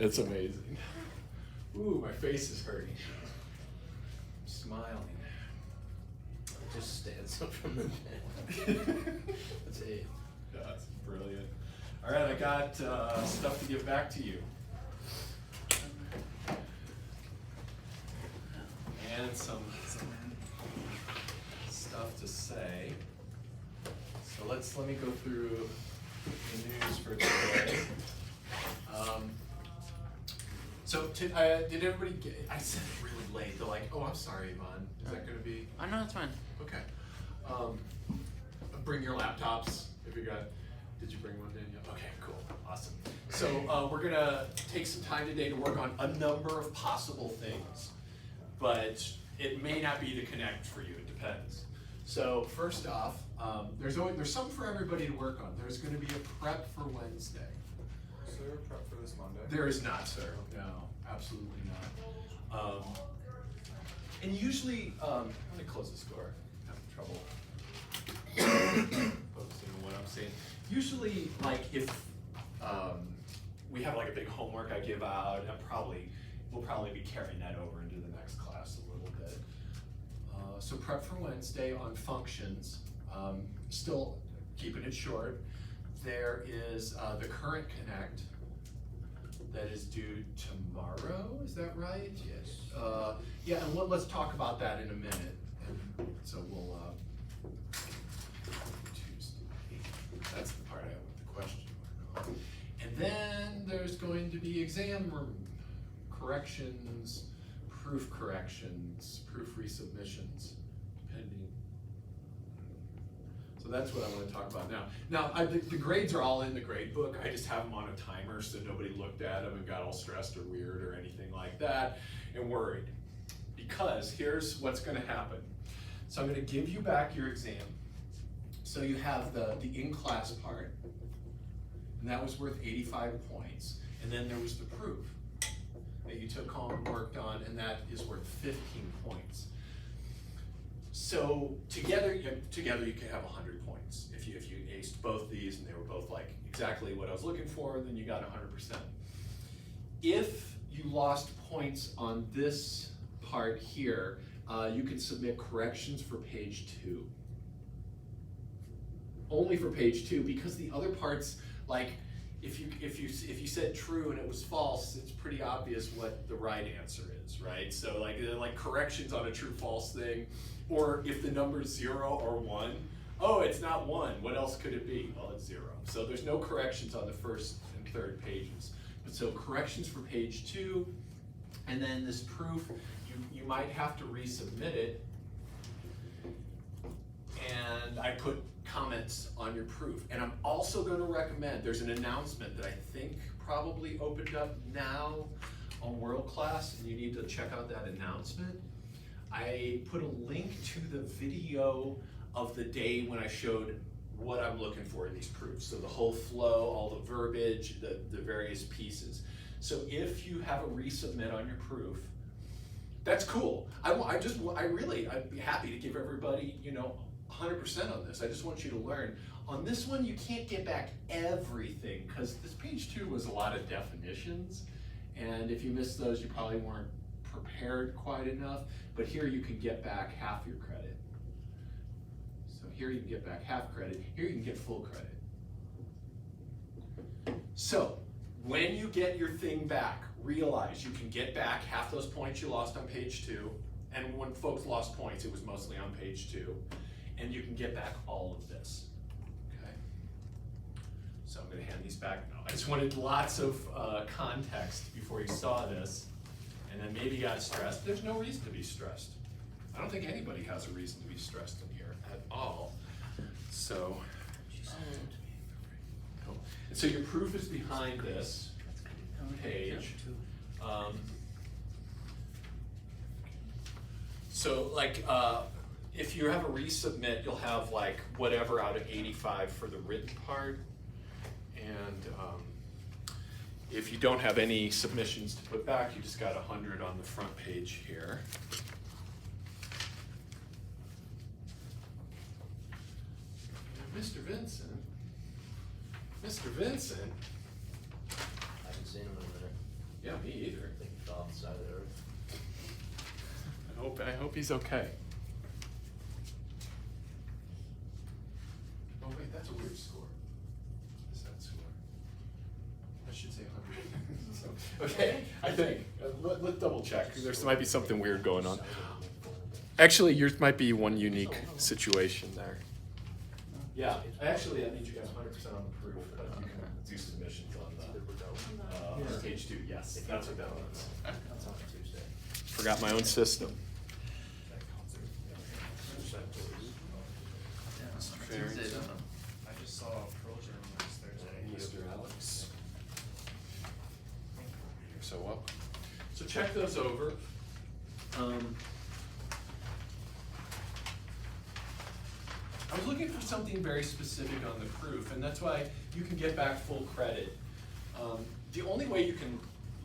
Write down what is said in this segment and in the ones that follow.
It's amazing. Ooh, my face is hurting. I'm smiling. It just stands up from the bed. That's it. That's brilliant. All right, I got stuff to give back to you. And some stuff to say. So let me go through the news for today. Did everybody get? I said it really late. They're like, "Oh, I'm sorry, Yvonne. Is that going to be?" I know it's fine. Okay. Bring your laptops if you got. Did you bring one in? Yeah. Okay, cool, awesome. So we're gonna take some time today to work on a number of possible things, but it may not be the connect for you. It depends. So first off, there's something for everybody to work on. There's going to be a prep for Wednesday. Is there a prep for this Monday? There is not, sir. No, absolutely not. And usually, let me close this door. I'm having trouble focusing on what I'm saying. Usually, like if we have like a big homework I give out, we'll probably be carrying that over into the next class a little bit. So prep for Wednesday on functions. Still keeping it short. There is the current connect that is due tomorrow. Is that right? Yes. Yeah, and let's talk about that in a minute. And so we'll Tuesday. That's the part I have with the question mark on. And then there's going to be exam corrections, proof corrections, proof resubmissions, pending. So that's what I want to talk about now. Now, the grades are all in the grade book. I just have them on a timer so nobody looked at them and got all stressed or weird or anything like that and worried. Because here's what's going to happen. So I'm going to give you back your exam. So you have the in-class part, and that was worth 85 points. And then there was the proof that you took home and worked on, and that is worth 15 points. So together you can have 100 points. If you aced both these and they were both like exactly what I was looking for, then you got 100%. If you lost points on this part here, you can submit corrections for page 2. Only for page 2, because the other parts, like if you said true and it was false, it's pretty obvious what the right answer is, right? So like corrections on a true false thing, or if the number's 0 or 1, oh, it's not 1. What else could it be? Well, it's 0. So there's no corrections on the first and third pages. But so corrections for page 2, and then this proof, you might have to resubmit it. And I put comments on your proof. And I'm also going to recommend, there's an announcement that I think probably opened up now on World Class, and you need to check out that announcement. I put a link to the video of the day when I showed what I'm looking for in these proofs. So the whole flow, all the verbiage, the various pieces. So if you have a resubmit on your proof, that's cool. I'd be happy to give everybody, 100% on this. I just want you to learn. On this one, you can't get back everything, because this page 2 was a lot of definitions. And if you missed those, you probably weren't prepared quite enough. But here you can get back half your credit. So here you can get back half credit. Here you can get full credit. So when you get your thing back, realize you can get back half those points you lost on page 2. And when folks lost points, it was mostly on page 2. And you can get back all of this. Okay. So I'm going to hand these back now. I just wanted lots of context before you saw this. And then maybe you got stressed. There's no reason to be stressed. I don't think anybody has a reason to be stressed in here at all. So, and so your proof is behind this page. If you have a resubmit, you'll have like whatever out of 85 for the written part. And if you don't have any submissions to put back, you just got 100 on the front page here. And Mr. Vincent. I haven't seen him in a minute. Yeah, me either. I think he fell off the side of the earth. I hope he's okay. Oh wait, that's a weird score. Is that score? I should say 100. So, okay, I think. Let's double check. There might be something weird going on. Actually, yours might be one unique situation there. Yeah, actually, that means you got 100% on the proof, but you can do submissions on the page 2. Yes, that's what that means. That's on Tuesday. Forgot my own system. Fair. I just saw Pearl Jam last Thursday. Mr. Alex. You're so welcome. So check those over. I was looking for something very specific on the proof, and that's why you can get back full credit. The only way you can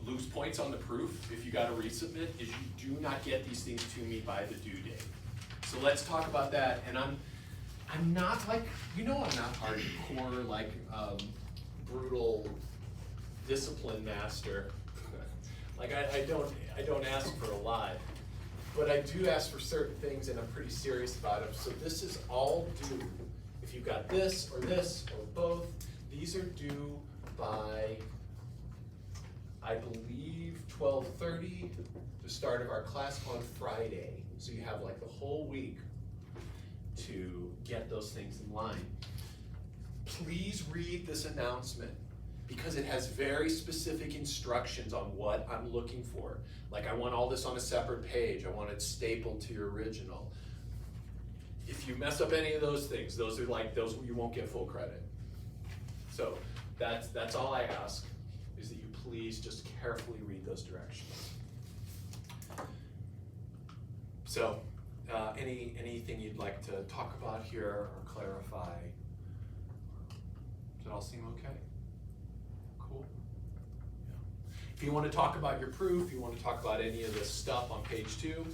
lose points on the proof, if you got to resubmit, is you do not get these things to me by the due date. So let's talk about that. And I'm not like, I'm not hardcore, like brutal discipline master. Like I don't ask for a lot, but I do ask for certain things, and I'm pretty serious about them. So this is all due. If you've got this or both, these are due by, I believe, 12:30, the start of our class on Friday. So you have like the whole week to get those things in line. Please read this announcement, because it has very specific instructions on what I'm looking for. Like, I want all this on a separate page. I want it stapled to your original. If you mess up any of those things, those you won't get full credit. So that's all I ask, is that you please just carefully read those directions. So, anything you'd like to talk about here or clarify? Does it all seem okay? Cool. Yeah. If you want to talk about your proof, you want to talk about any of this stuff on page 2,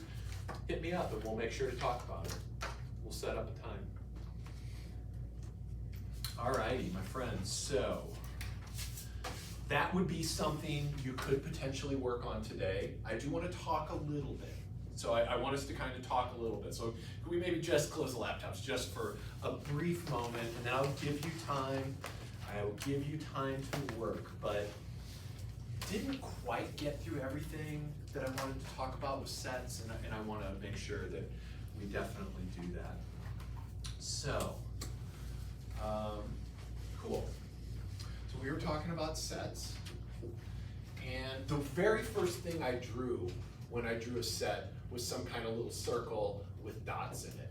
hit me up and we'll make sure to talk about it. We'll set up a time. Alrighty, my friends, so that would be something you could potentially work on today. I do want to talk a little bit. So I want us to kind of talk a little bit. So can we maybe just close the laptops just for a brief moment, and then I'll give you time. I will give you time to work, but didn't quite get through everything that I wanted to talk about with sets, and I want to make sure that we definitely do that. So, cool. So we were talking about sets, and the very first thing I drew when I drew a set was some kind of little circle with dots in it.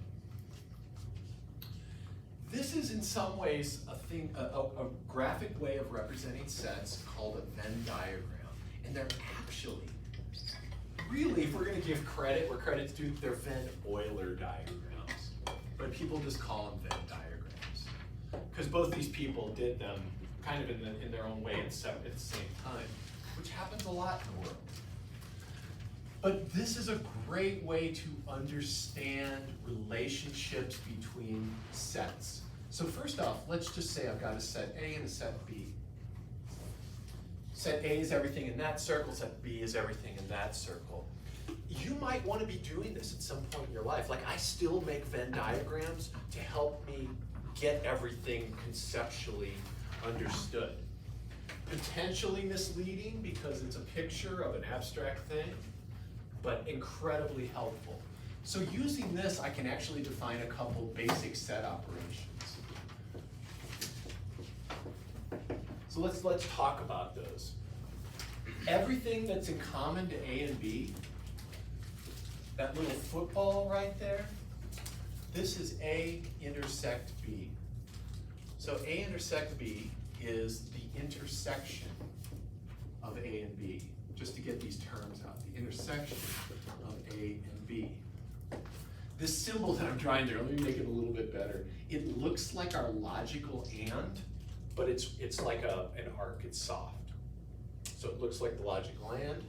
This is in some ways a graphic way of representing sets called a Venn diagram. And they're actually, really, if we're gonna give credit where credit's due, they're Venn Euler diagrams. But people just call them Venn diagrams. Because both these people did them kind of in their own way at the same time, which happens a lot in the world. But this is a great way to understand relationships between sets. So first off, let's just say I've got a set A and a set B. Set A is everything in that circle, set B is everything in that circle. You might want to be doing this at some point in your life. Like, I still make Venn diagrams to help me get everything conceptually understood. Potentially misleading because it's a picture of an abstract thing, but incredibly helpful. So using this, I can actually define a couple basic set operations. So let's talk about those. Everything that's in common to A and B, that little football right there, this is A intersect B. So A intersect B is the intersection of A and B. Just to get these terms out, the intersection of A and B. This symbol that I'm drawing there, let me make it a little bit better. It looks like our logical and, but it's like an arc, it's soft. So it looks like the logical and.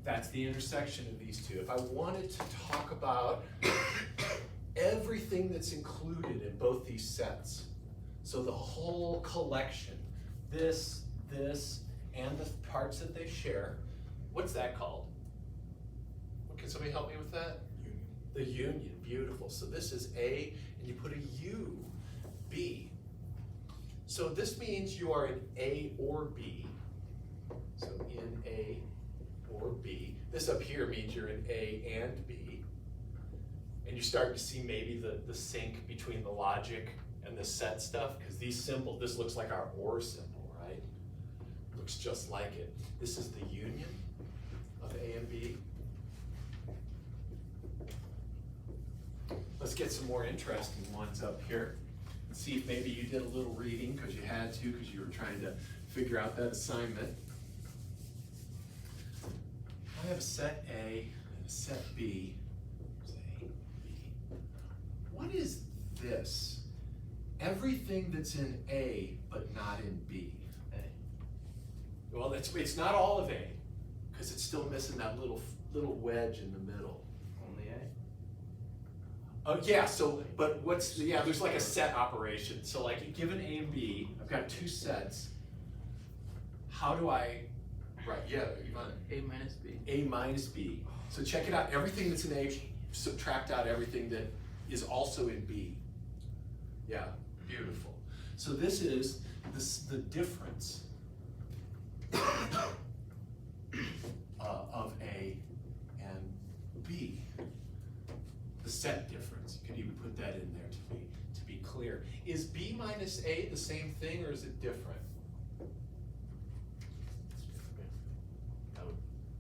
That's the intersection of these two. If I wanted to talk about everything that's included in both these sets, so the whole collection, this, and the parts that they share. What's that called? Can somebody help me with that? Union. The union, beautiful. So this is A, and you put a U, B. So this means you are in A or B. So in A or B. This up here means you're in A and B. And you start to see maybe the sync between the logic and the set stuff, because these symbols, this looks like our OR symbol, right? Looks just like it. This is the union of A and B. Let's get some more interesting ones up here. Let's see if maybe you did a little reading because you had to, because you were trying to figure out that assignment. I have a set A and a set B. A, B. What is this? Everything that's in A but not in B. A. Well, it's not all of A, because it's still missing that little wedge in the middle. Only A? Oh yeah, so, but what's, yeah, there's like a set operation. So like, given A and B, I've got two sets. How do I, right, yeah, Yvonne. A minus B. A minus B. So check it out, everything that's in A, subtract out everything that is also in B. Yeah, beautiful. So this is the difference of A and B. The set difference, you could even put that in there to be clear. Is B minus A the same thing, or is it different?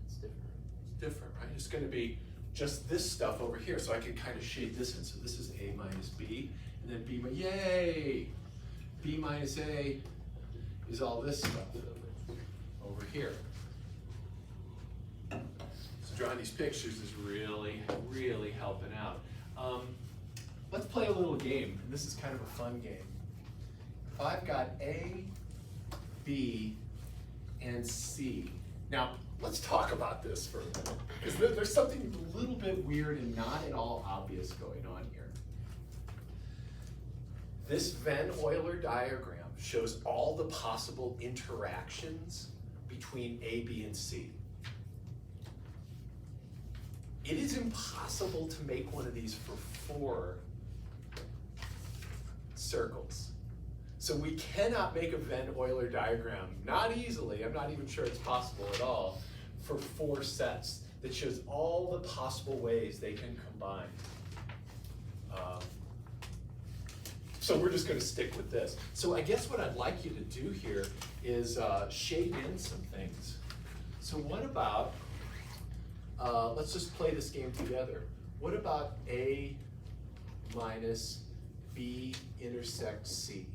It's different. It's different, right? It's gonna be just this stuff over here, so I can kind of shade this in. So this is A minus B, and then B, yay! B minus A is all this stuff over here. So drawing these pictures is really, really helping out. Let's play a little game, and this is kind of a fun game. If I've got A, B, and C. Now, let's talk about this for a minute, because there's something a little bit weird and not at all obvious going on here. This Venn-Euler diagram shows all the possible interactions between A, B, and C. It is impossible to make one of these for 4 circles. So we cannot make a Venn-Euler diagram, not easily, I'm not even sure it's possible at all, for 4 sets that shows all the possible ways they can combine. So we're just gonna stick with this. So I guess what I'd like you to do here is shade in some things. So what about, let's just play this game together. What about A minus B intersects C?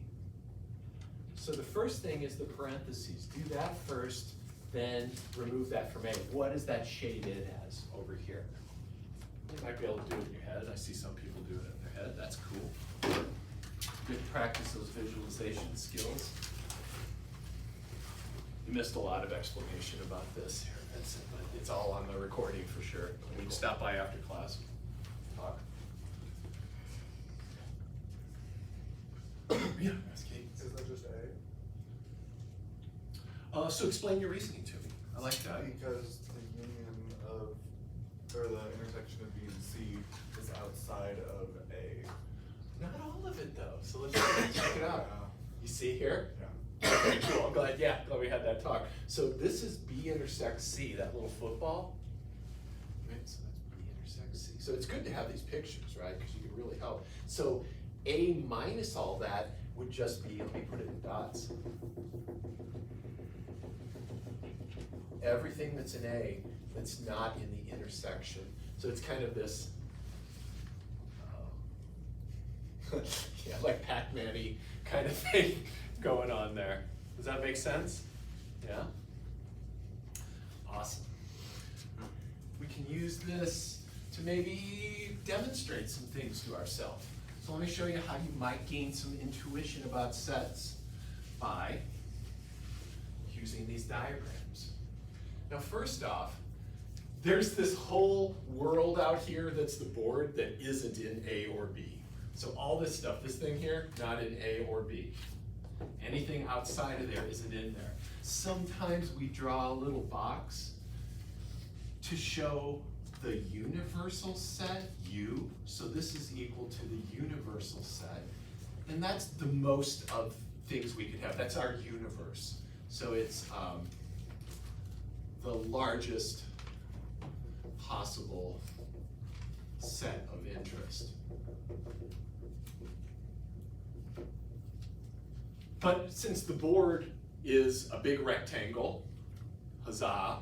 So the first thing is the parentheses. Do that first, then remove that from A. What is that shaded as over here? You might be able to do it in your head. I see some people do it in their head. That's cool. Good to practice those visualization skills. You missed a lot of explanation about this here, Vincent, but it's all on the recording for sure. You can stop by after class, talk. Yeah, that's Kate. Is that just A? So explain your reasoning to me. I like that. Because the union of, or the intersection of B and C is outside of A. Not all of it though, so let's check it out. You see here? Yeah. Okay, cool, I'm glad we had that talk. So this is B intersects C, that little football. Right, so that's B intersects C. So it's good to have these pictures, right? Because you can really help. So A minus all that would just be, let me put it in dots. Everything that's in A that's not in the intersection. So it's kind of this, yeah, like Pac-Man-y kind of thing going on there. Does that make sense? Yeah? Awesome. We can use this to maybe demonstrate some things to ourselves. So let me show you how you might gain some intuition about sets by using these diagrams. Now first off, there's this whole world out here that's the board that isn't in A or B. So all this stuff, this thing here, not in A or B. Anything outside of there isn't in there. sometimes we draw a little box to show the universal set, U. So this is equal to the universal set. And that's the most of things we could have. That's our universe. So it's the largest possible set of interest. But since the board is a big rectangle, huzzah,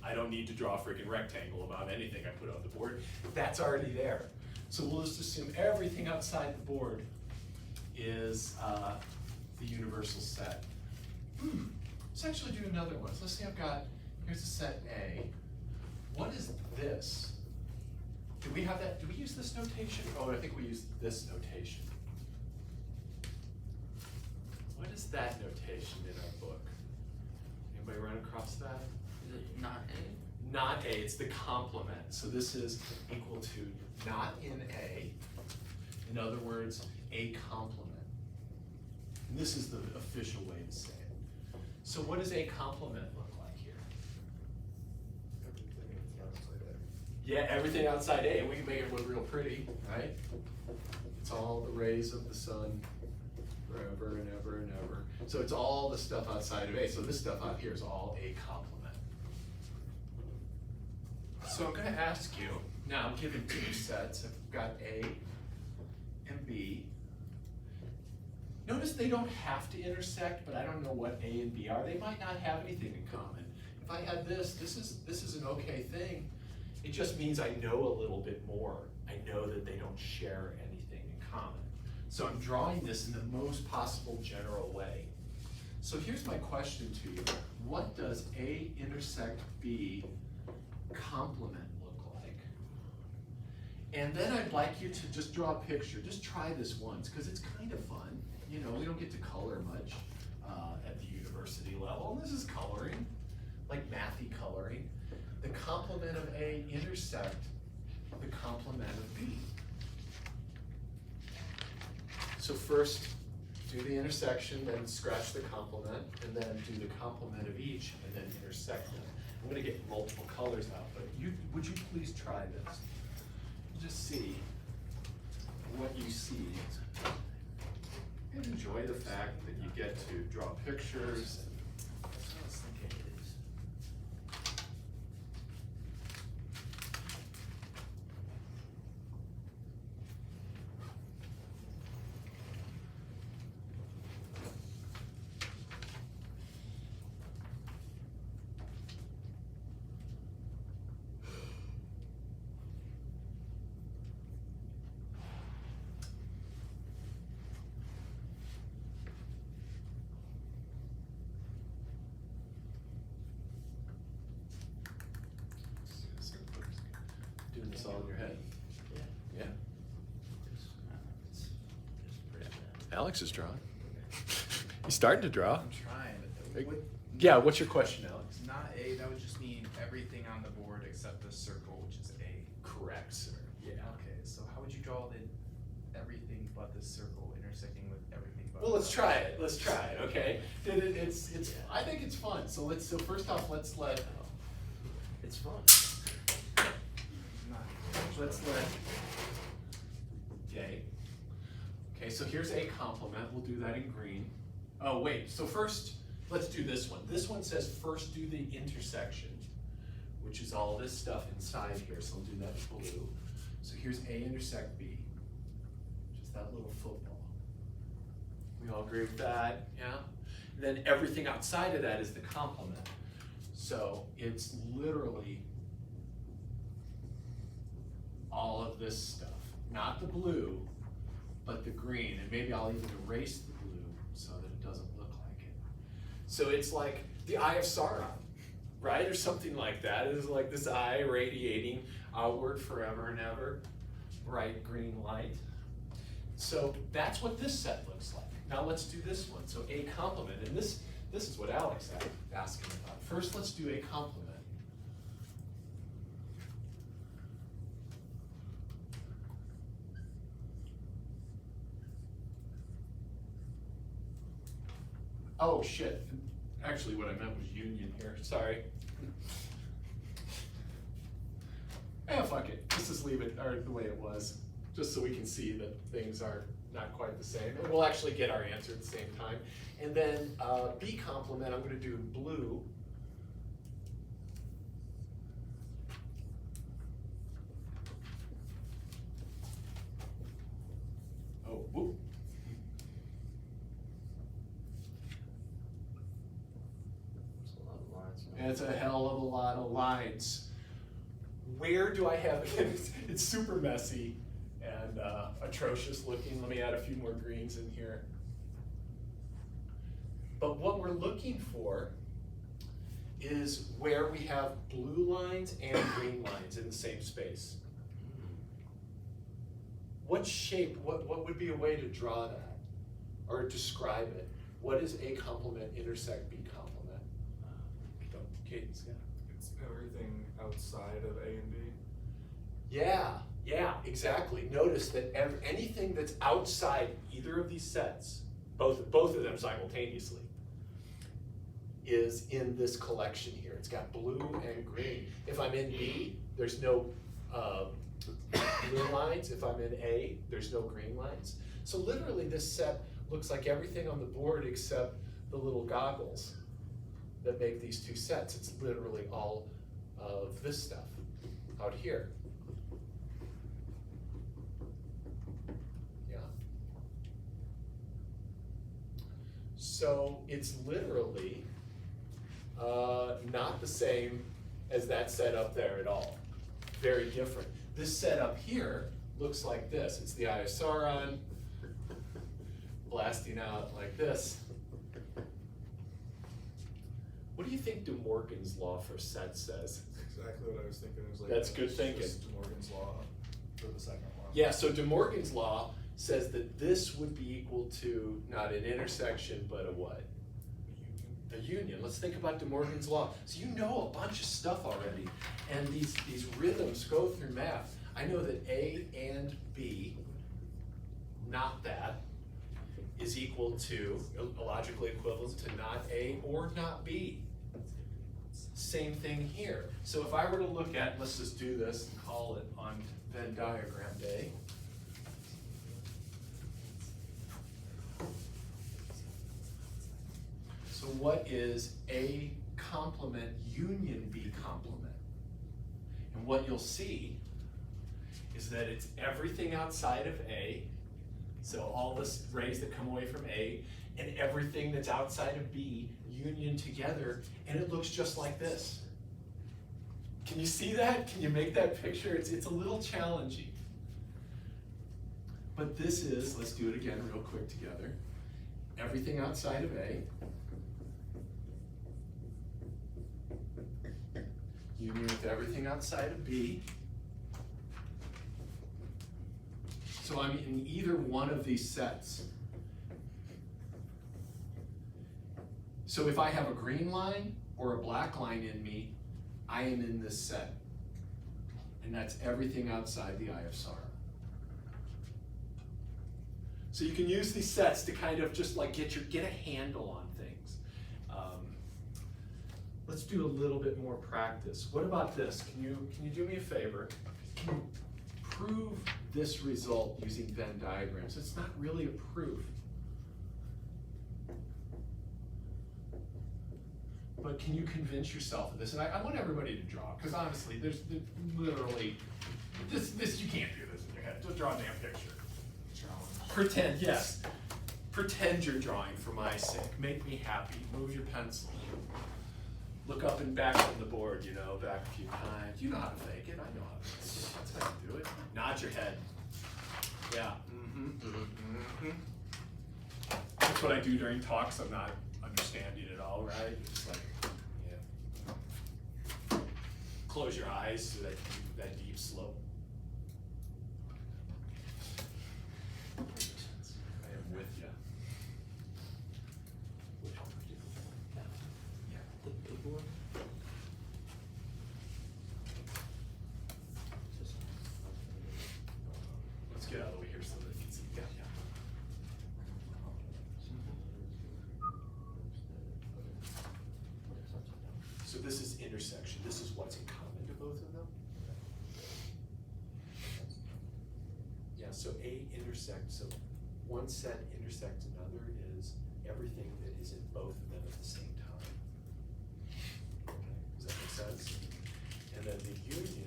I don't need to draw a freaking rectangle about anything I put on the board. That's already there. So we'll just assume everything outside the board is the universal set. Let's actually do another one. So let's say here's a set A. What is this? Do we have that? Do we use this notation? Oh, I think we use this notation. What is that notation in our book? Anybody run across that? Is it not A? Not A, it's the complement. So this is equal to not in A. In other words, a complement. And this is the official way to say it. So what does a complement look like here? Everything is outside A. Yeah, everything outside A, and we can make it look real pretty, right? It's all the rays of the sun forever and ever and ever. So it's all the stuff outside of A. So this stuff out here is all a complement. So I'm gonna ask you, now I'm given two sets. I've got A and B. Notice they don't have to intersect, but I don't know what A and B are. They might not have anything in common. If I had this is an okay thing. It just means I know a little bit more. I know that they don't share anything in common. So I'm drawing this in the most possible general way. So here's my question to you. What does A intersect B complement look like? And then I'd like you to just draw a picture. Just try this once, because it's kind of fun. You know, we don't get to color much at the university level. And this is coloring, like mathy coloring. The complement of A intersect the complement of B. So first, do the intersection, then scratch the complement, and then do the complement of each, and then intersect them. I'm gonna get multiple colors out, but would you please try this? Just see what you see. And enjoy the fact that you get to draw pictures. That's what I was thinking it is. Doing this all in your head. Yeah. Yeah. It's pretty bad. Alex is drawing. He's starting to draw. I'm trying, but what, Yeah, what's your question, Alex? not A, that would just mean everything on the board except the circle, which is A. Correct, sir. Yeah. Okay, so how would you draw the everything but the circle intersecting with everything but? Well, let's try it. Let's try it. Okay. It's. I think it's fun. So first off, let's let. It's fun. Let's let. Okay. Okay. So here's a complement. We'll do that in green. Oh wait. So first, let's do this one. This one says first do the intersection, which is all this stuff inside here. So we'll do that in blue. So here's A intersect B, just that little football. We all agree with that, yeah? And then everything outside of that is the complement. So it's literally all of this stuff. Not the blue, but the green. And maybe I'll even erase the blue so that it doesn't look like it. So it's like the Eye of Sauron, right? Or something like that. It's like this eye radiating outward forever and ever. Bright green light. So that's what this set looks like. Now let's do this one. So a complement, and this is what Alex asked asking about. First, let's do a complement. Oh shit, Actually, what I meant was union here, sorry. Fuck it, let's just leave it the way it was, just so we can see that things are not quite the same. And we'll actually get our answer at the same time. And then B complement, I'm gonna do in blue. Oh, whoop. It's a lot of lines. And it's a hell of a lot of lines. Where do I have, it's super messy and atrocious looking. Let me add a few more greens in here. But what we're looking for is where we have blue lines and green lines in the same space. What shape, what would be a way to draw that or describe it? What is A complement intersect B complement? Cadence, yeah. It's everything outside of A and B. Yeah, exactly. Notice that anything that's outside either of these sets, both of them simultaneously, is in this collection here. It's got blue and green. If I'm in B, there's no blue lines. If I'm in A, there's no green lines. So literally this set looks like everything on the board except the little goggles that make these two sets. It's literally all of this stuff out here. Yeah. So it's literally not the same as that set up there at all. Very different. This set up here looks like this. It's the isoron blasting out like this. What do you think De Morgan's law for sets says? Exactly what I was thinking. It was like That's good thinking. just De Morgan's law for the second one. Yeah, so De Morgan's law says that this would be equal to not an intersection, but a what? A union. Let's think about De Morgan's law. So you know a bunch of stuff already, and these rhythms go through math. I know that A and B, not that, is equal to, logically equivalent to not A or not B. Same thing here. So if I were to look at, let's just do this and call it on Venn diagram day. So what is A complement union B complement? And what you'll see is that it's everything outside of A, so all the rays that come away from A, and everything that's outside of B union together, and it looks just like this. Can you see that? Can you make that picture? It's a little challenging. But this is, let's do it again real quick together. Everything outside of A, union with everything outside of B. So I'm in either one of these sets. So if I have a green line or a black line in me, I am in this set. And that's everything outside the eye of Sauron. So you can use these sets to kind of just like get a handle on things. Let's do a little bit more practice. What about this? Can you do me a favor? Can you prove this result using Venn diagrams? It's not really a proof. But can you convince yourself of this? And I want everybody to draw, because honestly, there's literally, this you can't do this in your head. Just draw a damn picture. Pretend, yes. Pretend you're drawing for my sake. Make me happy. Move your pencil. Look up and back on the board, back a few times. You know how to fake it. I know how to fake it. That's how you do it. Nod your head. Yeah. That's what I do during talks. I'm not understanding it all, right? It's like, yeah. Close your eyes to that deep slope. I am with you. Which one would you do? Yeah. The big one? Just- Let's get out of the way here so that you can see. Yeah. this is intersection, this is what's in common to both of them. Yeah, so A intersect, so one set intersects another is everything that is in both of them at the same time. Okay, does that make sense? And then the union,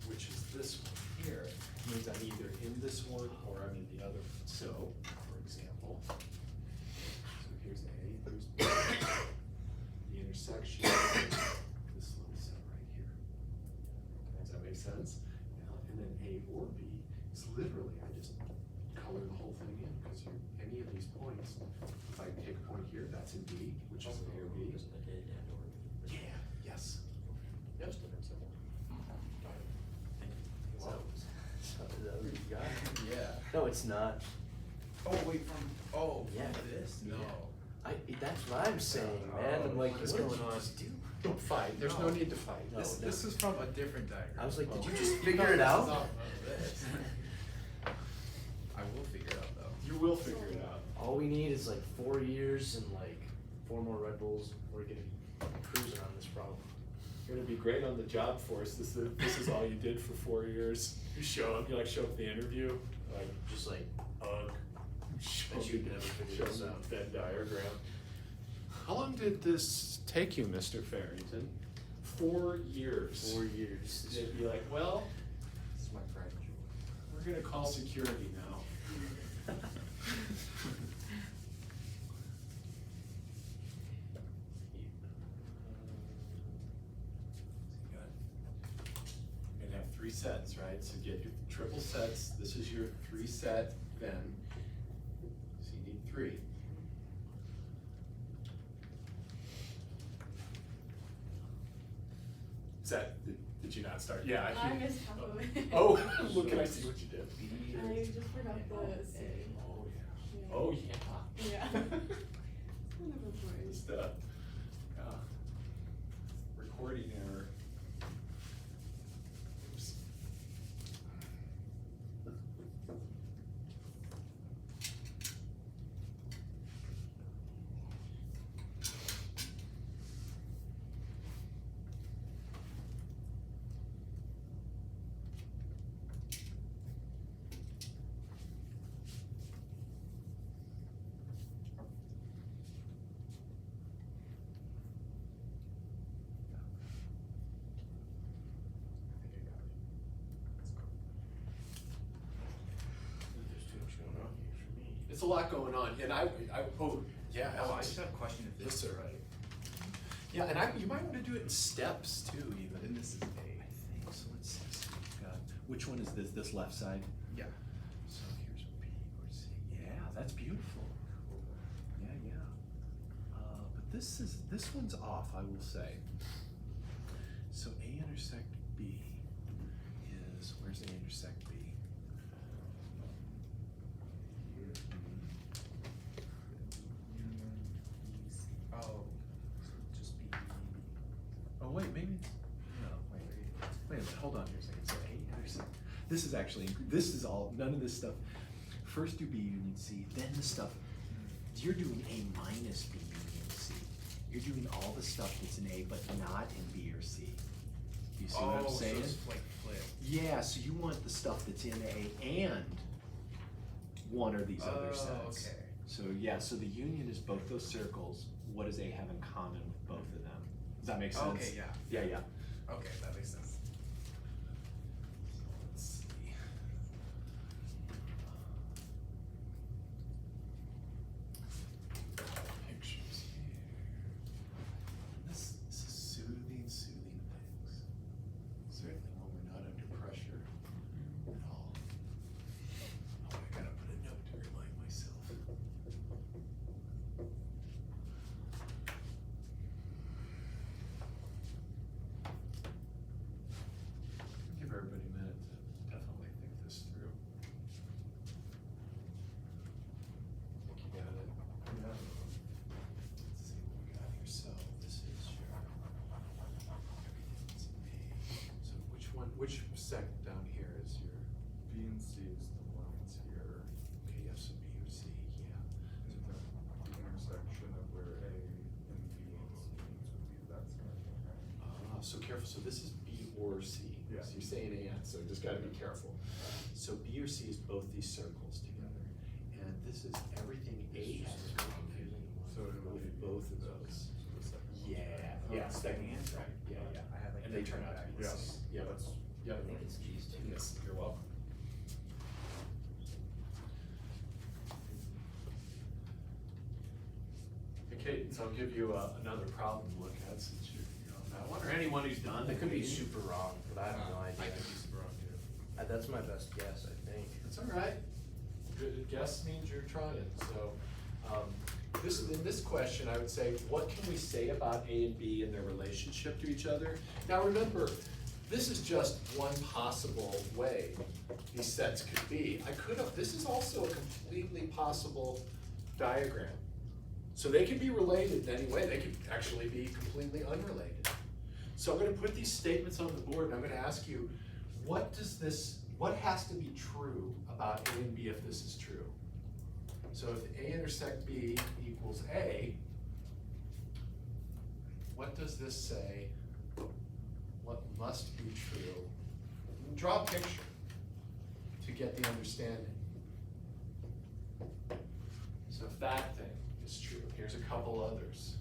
which is this one here, means I'm either in this one or I'm in the other one. So, for example, so here's A, here's B. The intersection is this little set right here. Does that make sense? And then A or B is literally, I just color the whole thing in because any of these points, if I take a point here, that's in B, which is A or B. Yeah, yes. Yep. So is that what you got? Yeah. No, it's not. Oh, wait, Yeah. this? Yeah. No. That's what I'm saying, man. I'm like, What's what going did you on? just do? Don't fight, there's no No. need to fight. No. This is from a different diagram. I was like, did you Oh. just No, figure it this is out? off of this. I will figure it out though. You will figure it out. All we need is like 4 years and like 4 more Red Bulls. We're gonna be cruising on this problem. You're gonna be great on the job force. This is all you did for 4 years. You show up at the interview, like, Just like, show Bet you can never figure this out. Venn diagram. How long did this take you, Mr. Farrington? 4 years. 4 years. They'd be like, well, This is my pride and joy. we're gonna call security now. You're gonna have 3 sets, right? So get your triple sets. This is your 3 set Venn. So you need 3. Is that, did you not start? Yeah. I missed half of it. Oh, look, can I see what you did? I just forgot the C. Oh, yeah. Yeah. One of the boys. Just, recording error. Oops. There's too much going on here for me. It's a lot going on, and oh, yeah, Oh, I Alex. just have a question if this is right. Yeah, and you might wanna do it in steps too, even. Then this is A. I think, so let's see, so we've got, which one is this left side? Yeah. So here's B or C, yeah, that's beautiful. Yeah, yeah. But this one's off, I will say. So A intersect B is, where's A intersect B? Oh, just be. Oh, wait, maybe, no, wait a minute, hold on here a second, so A intersect, this is all, none of this stuff. First do B union C, then the stuff, you're doing A minus B union C. You're doing all the stuff that's in A, but not in B or C. Do you see what I'm saying? So it's like flip. Yeah, so you want the stuff that's in A and one or these other sets. Okay. So yeah, so the union is both those circles. What does A have in common with both of them? Does that make sense? Okay, yeah. Yeah, yeah. Okay, that makes sense. Let's see. Pictures here. This is soothing things. Certainly when we're not under pressure at all. Oh, I gotta put a note to remind myself. So careful, so this is B or C. Yeah. So you're saying and, so just gotta be careful. So B or C is both these circles together. And this is everything A has. So it would be Both of those. So the second one. Yeah, second answer, right, yeah, yeah. I had like. And they turn out to be the Yeah. same. Yeah, That's, yeah. I think it's G's too. Yes, you're welcome. Okay, so I'll give you another problem to look at since you're on that one, or anyone who's done. That could be maybe. super wrong, but I have no I idea. could be super wrong too. That's my best guess, I think. That's all right. Good guess means you're trying, so, in this question, I would say, what can we say about A and B and their relationship to each other? Now remember, this is just one possible way these sets could be. This is also a completely possible diagram. So they can be related in any way, they could actually be completely unrelated. So I'm gonna put these statements on the board and I'm gonna ask you, what has to be true about A and B if this is true? So if A intersect B equals A, what does this say? What must be true? Draw a picture to get the understanding. So if that thing is true, here's a couple others.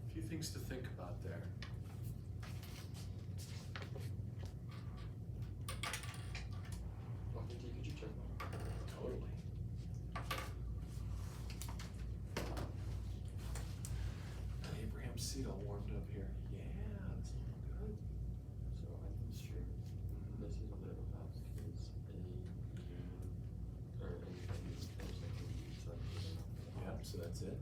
A few things to think about there. Could you check that? Totally. Abraham seat all warmed up here. Yeah, it's looking good. So I'm sure this is a bit of a mouse because Yep, so that's it.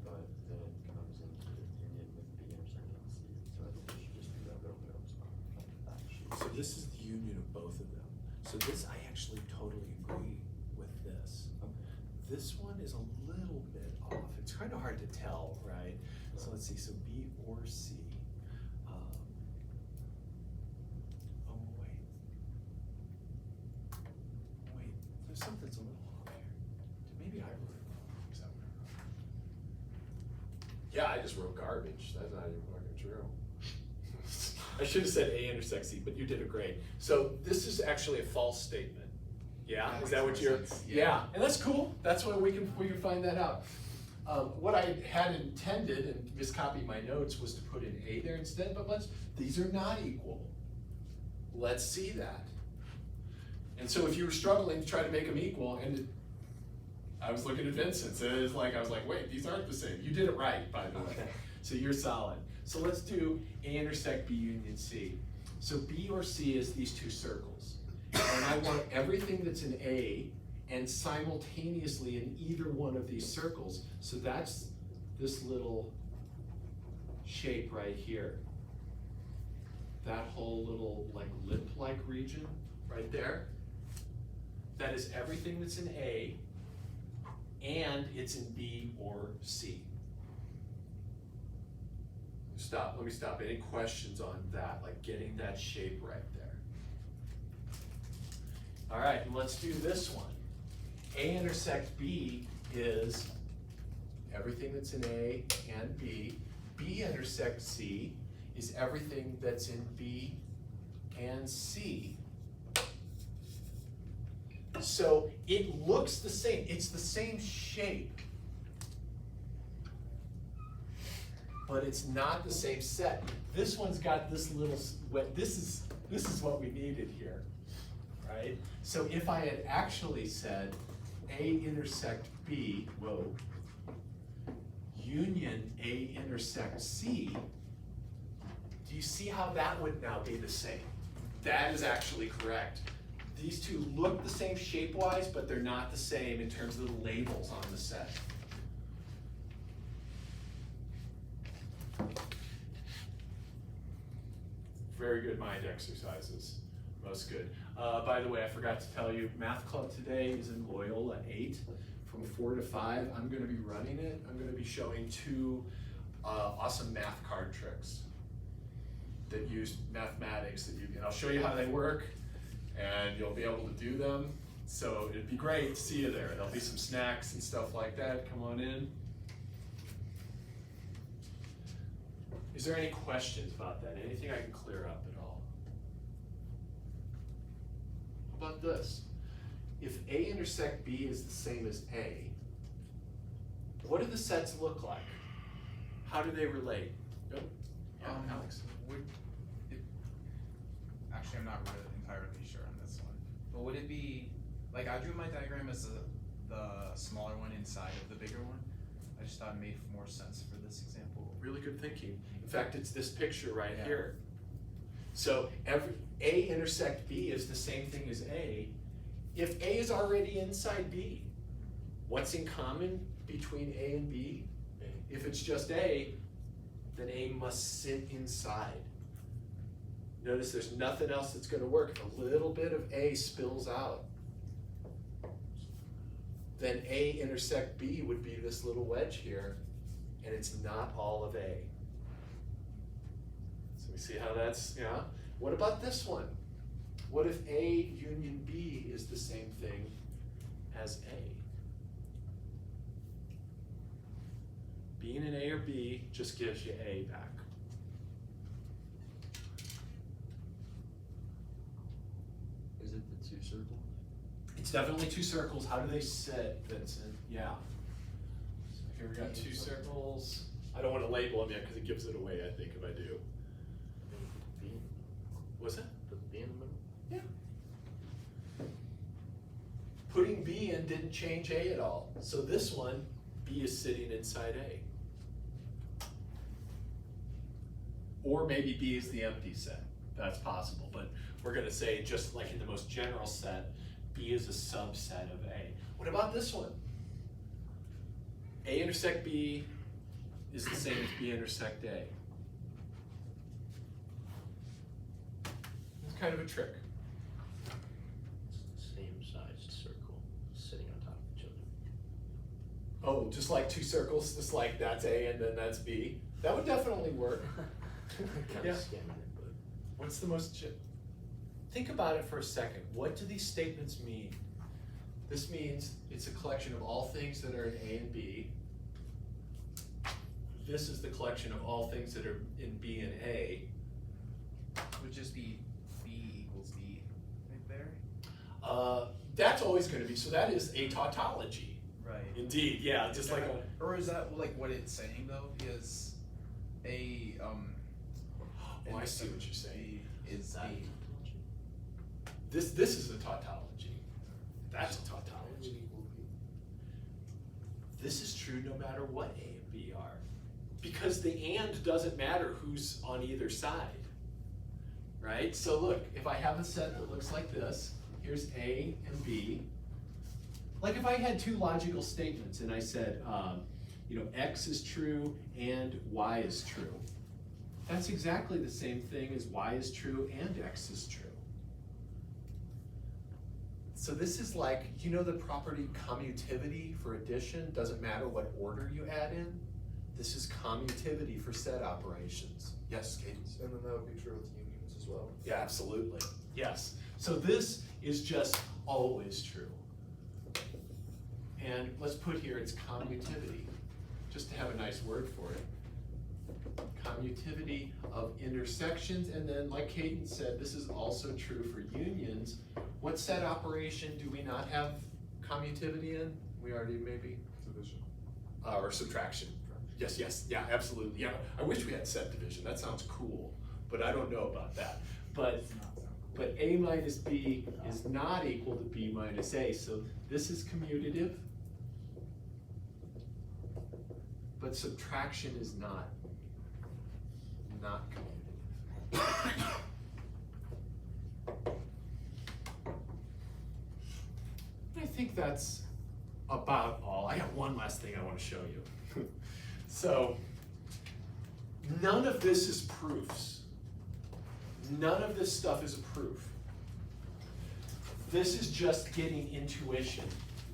but then it comes into union with B intersecting C, so I think we should just do that little bit of spot like that sheet. So this is the union of both of them. So this, I actually totally agree with this. This one is a little bit off. It's kind of hard to tell, right? So let's see, so B or C. Oh, wait. Wait, there's something that's a little off here. Maybe I wrote it wrong. Is that what I wrote? Yeah, I just wrote garbage. That's not even fucking true. I should have said A intersects C, but you did it great. So this is actually a false statement. Yeah, That is that what makes you're? more sense. Yeah, and that's cool. That's why we can find that out. What I had intended and miscopied my notes was to put in A there instead, but these are not equal. Let's see that. And so if you were struggling to try to make them equal, I was looking at Vincent, so I was like, wait, these aren't the same. You did it right, by the way. Okay. So you're solid. So let's do A intersect B union C. So B or C is these two circles. And I want everything that's in A and simultaneously in either one of these circles. So that's this little shape right here. That whole little like lip-like region right there. That is everything that's in A and it's in B or C. Let me stop. Any questions on that, like getting that shape right there? All right, and let's do this one. A intersect B is everything that's in A and B. B intersect C is everything that's in B and C. So it looks the same. It's the same shape. But it's not the same set. This one's got this little, this is what we needed here, right? So if I had actually said A intersect B, union A intersect C, do you see how that would now be the same? That is actually correct. These two look the same shape-wise, but they're not the same in terms of the labels on the set. Very good mind exercises, most good. By the way, I forgot to tell you, math club today is in Loyola 8 from 4 to 5. I'm gonna be running it. I'm gonna be showing 2 awesome math card tricks that use mathematics and I'll show you how they work. and you'll be able to do them. So it'd be great to see you there. There'll be some snacks and stuff like that. Come on in. Is there any questions about that? Anything I can clear up at all? How about this? If A intersect B is the same as A, what do the sets look like? How do they relate? Yep. Yeah, Alex. Actually, I'm not really entirely sure on this one. But would it be, like, I drew my diagram as the smaller one inside of the bigger one. I just thought it made more sense for this example. Really good thinking. In fact, it's this picture right Yeah. here. So every A intersect B is the same thing as A. If A is already inside B, what's in common between A and B? If it's just A, then A must sit inside. Notice there's nothing else that's gonna work. If a little bit of A spills out, then A intersect B would be this little wedge here, and it's not all of A. So we see how that's, yeah. What about this one? What if A union B is the same thing as A? Being an A or B just gives you A back. Is it the two circles? It's definitely two circles. How do they sit, Vincent? Yeah. So here we got two circles. I don't want to label them yet because it gives it away, I think, if I do. B. What's it? Put the B in the middle? Yeah. Putting B in didn't change A at all. So this one, B is sitting inside A. Or maybe B is the empty set. That's possible, but we're gonna say just like in the most general set, B is a subset of A. What about this one? A intersect B is the same as B intersect A. It's kind of a trick. It's the same sized circle sitting on top of each other. Oh, just like two circles, just like that's A and then that's B. That would definitely work. Kind Yeah. of scamming it, but. What's the most, think about it for a second. What do these statements mean? This means it's a collection of all things that are in A and B. This is the collection of all things that are in B and A. Would just be B equals D right there? That's always gonna be, so that is a tautology. Right. Indeed, yeah, just like a, Or is that like what it's saying though? Because A, oh, I see what you're saying. B is That B. This is a tautology. That's a tautology. This is true no matter what A and B are. Because the and doesn't matter who's on either side. Right? So look, if I have a set that looks like this, here's A and B. Like if I had two logical statements and I said, X is true and Y is true. That's exactly the same thing as Y is true and X is true. So this is like, you know the property commutativity for addition? Doesn't matter what order you add in. This is commutativity for set operations. Yes, Cadence? And then that would be true with unions as well. Yeah, absolutely. Yes. So this is just always true. And let's put here it's commutativity, just to have a nice word for it. Commutativity of intersections, and then like Cadence said, this is also true for unions. What set operation do we not have commutativity in? We already maybe? Division. Or subtraction. Yes, yeah, absolutely. Yeah, I wish we had set division. That sounds cool, but I don't know about that. But A minus B is not equal to B minus A, so this is commutative, but subtraction is not commutative. I think that's about all. I got one last thing I want to show you. So, none of this is proofs. None of this stuff is a proof. This is just getting intuition.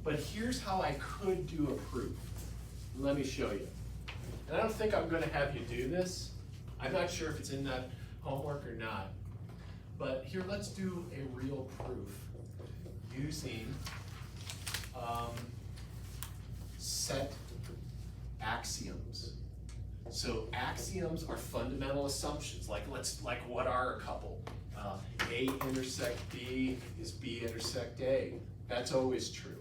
But here's how I could do a proof. Let me show you. And I don't think I'm going to have you do this. I'm not sure if it's in that homework or not. But here, let's do a real proof using set axioms. So axioms are fundamental assumptions. Like what are a couple? A intersect B is B intersect A. That's always true.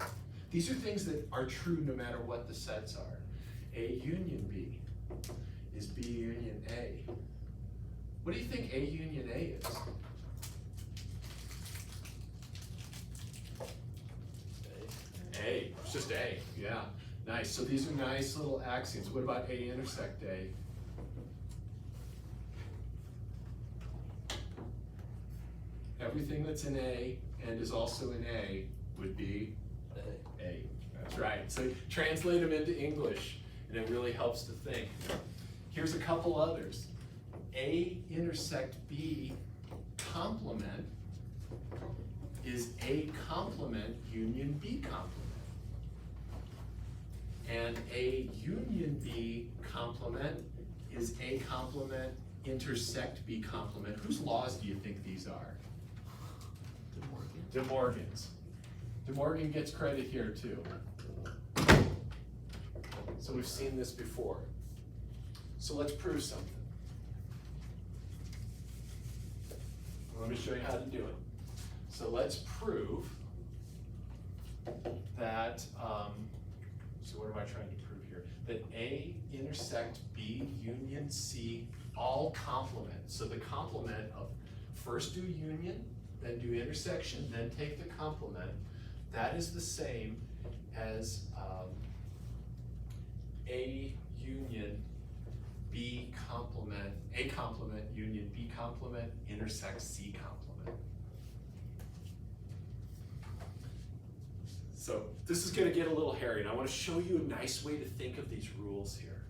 These are things that are true no matter what the sets are. A union B is B union A. What do you think A union A is? A, it's just A, yeah. Nice, so these are nice little axioms. What about A intersect A? Everything that's in A and is also in A would be A. That's right. So translate them into English, and it really helps to think. Here's a couple others. A intersect B complement is A complement union B complement. And A union B complement is A complement intersect B complement. Whose laws do you think these are? De Morgan's. De Morgan gets credit here too. So we've seen this before. So let's prove something. Let me show you how to do it. So let's prove that, so what am I trying to prove here? That A intersect B union C all complement. So the complement of first do union, then do intersection, then take the complement. That is the same as A union B complement, A complement union B complement intersects C complement. So this is gonna get a little hairy, and I wanna show you a nice way to think of these rules here.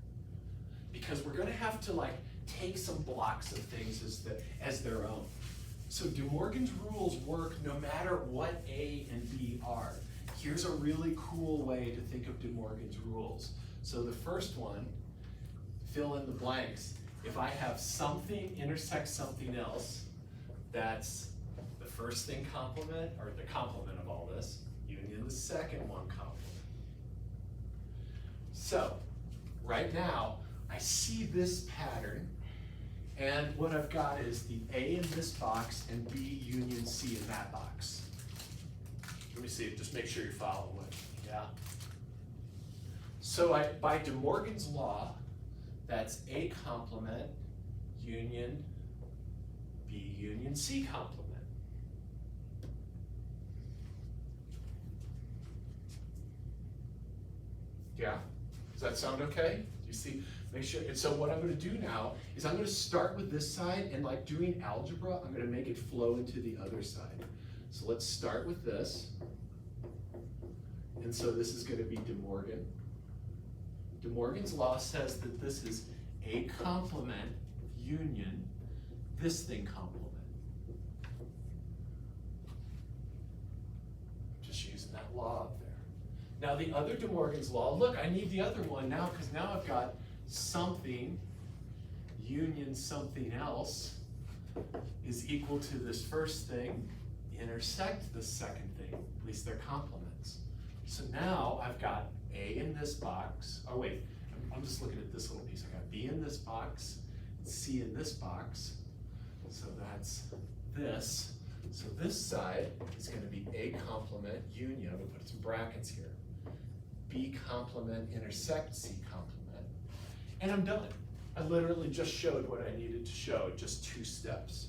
Because we're gonna have to like take some blocks of things as their own. So De Morgan's rules work no matter what A and B are. Here's a really cool way to think of De Morgan's rules. So the first one, fill in the blanks. If I have something intersect something else, that's the first thing complement, or the complement of all this, union the second one complement. So, right now, I see this pattern, and what I've got is the A in this box and B union C in that box. Let me see, just make sure you're following with me, yeah? So by De Morgan's law, that's A complement union B union C complement. Yeah, does that sound okay? You see, make sure, and so what I'm gonna do now is I'm gonna start with this side, and like doing algebra, I'm gonna make it flow into the other side. So let's start with this. And so this is gonna be De Morgan. De Morgan's law says that this is A complement union this thing complement. Just using that law up there. Now the other De Morgan's law, look, I need the other one now because now I've got something union something else is equal to this first thing intersect the second thing, at least they're complements. So now I've got A in this box, oh wait, I'm just looking at this little piece. I got B in this box, C in this box, so that's this. So this side is gonna be A complement union, I'm gonna put some brackets here. B complement intersect C complement, and I'm done. I literally just showed what I needed to show, just 2 steps.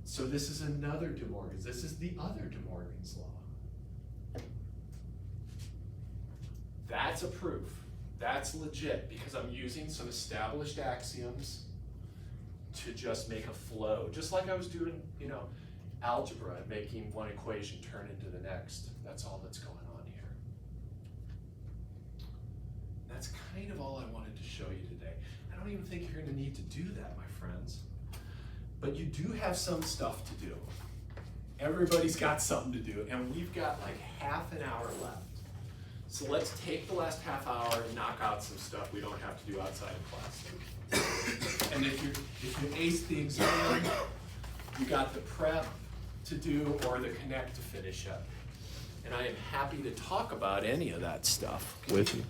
So this is another De Morgan's, this is the other De Morgan's law. That's a proof, that's legit, because I'm using some established axioms to just make a flow, just like I was doing, you know, algebra, and making one equation turn into the next. That's all that's going on here. That's kind of all I wanted to show you today. I don't even think you're gonna need to do that, my friends. But you do have some stuff to do. Everybody's got something to do, and we've got like half an hour left. So let's take the last half hour and knock out some stuff we don't have to do outside of class. And if you ace the exam, You got the prep to do or the connect to finish up. And I am happy to talk about any of that stuff with you.